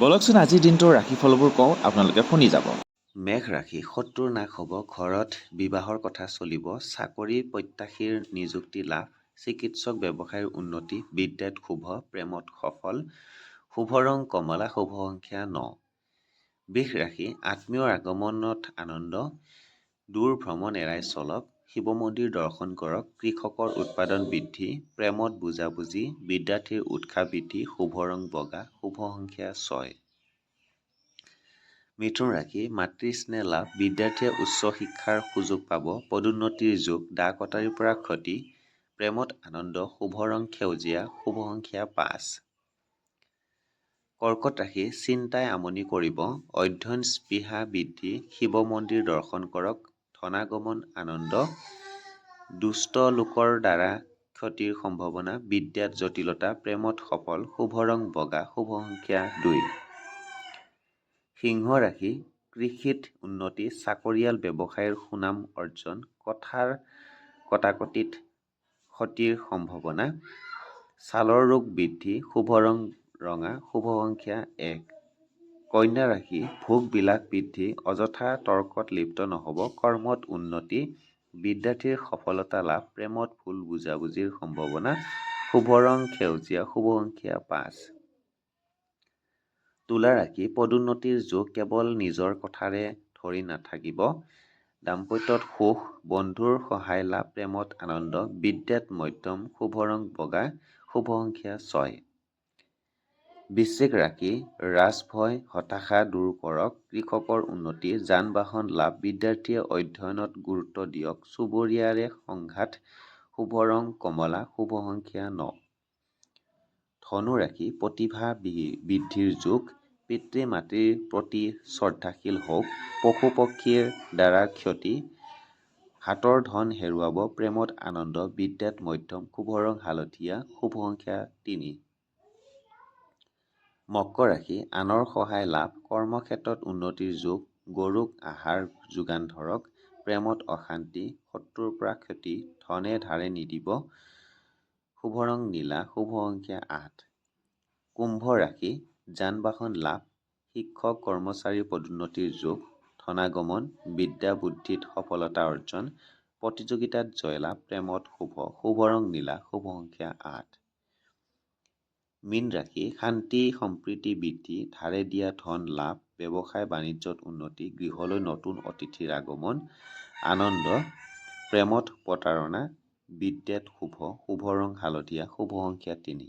বলকচোন আজিৰ দিনটোৰ ৰাশিফলবোৰ কওঁ, আপোনালোকে শুনি যাব। মেঘ ৰাশি, শত্ৰুৰ নাশ হ'ব, ঘৰত বিবাহৰ কথা চলিব, চাকৰি প্ৰত্যাশীৰ নিযুক্তি লাভ, চিকিৎসক ব্যৱসায়ৰ উন্নতি, বিদ্যাত শুভ, প্ৰেমত সফল, শুভ ৰং কমলা, শুভ সংখ্যা 9। বৃষ ৰাশি, আত্মীয়ৰ আগমনত আনন্দ, দূৰ ভ্ৰমণ এৰাই চলক, শিৱ মন্দিৰ দৰ্শন কৰক, কৃষকৰ উৎপাদন বৃদ্ধি, প্ৰেমত বুজাবুজি, বিদ্যাৰ্থীৰ উৎসাহ বৃদ্ধি, শুভ ৰং বগা, শুভ সংখ্যা 6। মিথুন ৰাশি, মাতৃস্নেহ লাভ, বিদ্যাৰ্থীয়ে উচ্চ শিক্ষাৰ সুযোগ পাব, পদোন্নতিৰ যুগ, দা কটাৰীৰ পৰা ক্ষতি, প্ৰেমত আনন্দ, শুভ ৰং সেউজীয়া, শুভ সংখ্যা 5। কৰ্কট ৰাশি, চিন্তাই আমনি কৰিব, অধ্যয়ন স্পৃহা বৃদ্ধি, শিৱ মন্দিৰ দৰ্শন কৰক, ধনাগমন আনন্দ, দুষ্ট লোকৰ দ্বাৰা ক্ষতিৰ সম্ভাৱনা, বিদ্যাত জটিলতা, প্ৰেমত সফল, শুভ ৰং বগা, শুভ সংখ্যা 2। সিংহ ৰাশি, কৃষিত উন্নতি, চাকৰিয়াল ব্যৱসায়ৰ সুনাম অৰ্জন, কথাৰ কটাকটিত ক্ষতিৰ সম্ভাৱনা, ছালৰ ৰোগ বৃদ্ধি, শুভ ৰং ৰঙা, শুভ সংখ্যা 1। কন্যা ৰাশি, ভোগ বিলাস বৃদ্ধি, অযথা তৰ্কত লিপ্ত নহ'ব, কৰ্মত উন্নতি, বিদ্যাৰ্থীৰ সফলতা লাভ, প্ৰেমত ভুল বুজাবুজিৰ সম্ভাৱনা, শুভ ৰং সেউজীয়া, শুভ সংখ্যা 5। তুলা ৰাশি, পদোন্নতিৰ যোগ, কেৱল নিজৰ কথাৰে ধৰি নাথাকিব, দাম্পত্যত সুখ, বন্ধুৰ সহায় লাভ, প্ৰেমত আনন্দ, বিদ্যাত মধ্যম, শুভ ৰং বগা, শুভ সংখ্যা 6। বৃশ্চিক ৰাশি, ৰাজভয় হতাশা দূৰ কৰক, কৃষকৰ উন্নতি, যান বাহন লাভ, বিদ্যাৰ্থীয়ে অধ্যয়নত গুৰুত্ব দিয়ক, চুবুৰীয়াৰে সংঘাত, শুভ ৰং কমলা, শুভ সংখ্যা 9। ধনু ৰাশি, প্ৰতিভা বৃদ্ধিৰ যুগ, পিতৃ মাতৃৰ প্ৰতি শ্ৰদ্ধাশীল হওক, পশু পক্ষীৰ দ্বাৰা ক্ষতি, হাতৰ ধন হেৰুৱাব, প্ৰেমত আনন্দ, বিদ্যাত মধ্যম, শুভ ৰং হালধীয়া, শুভ সংখ্যা 3। মকৰ ৰাশি, আনৰ সহায় লাভ, কৰ্মক্ষেত্ৰত উন্নতিৰ যোগ, গৰুক আহাৰ যোগান ধৰক, প্ৰেমত অশান্তি, শত্ৰুৰ পৰা ক্ষতি, ধনে ধাৰে নিদিব, শুভ ৰং নীলা, শুভ সংখ্যা 8। কুম্ভ ৰাশি, যান বাহন লাভ, শিক্ষক কৰ্মচাৰীৰ পদোন্নতিৰ যোগ, ধনাগমন, বিদ্যা বুদ্ধিত সফলতা অৰ্জন, প্ৰতিযোগিতাত জয়লাভ, প্ৰেমত শুভ, শুভ ৰং নীলা, শুভ সংখ্যা 8। মীন ৰাশি, শান্তি সম্প্ৰীতি বৃদ্ধি, ধাৰে দিয়া ধন লাভ, ব্যৱসায় বাণিজ্যত উন্নতি, গৃহলৈ নতুন অতিথিৰ আগমন, আনন্দ, প্ৰেমত প্ৰতাৰণা, বিদ্যাত শুভ, শুভ ৰং হালধীয়া, শুভ সংখ্যা 3।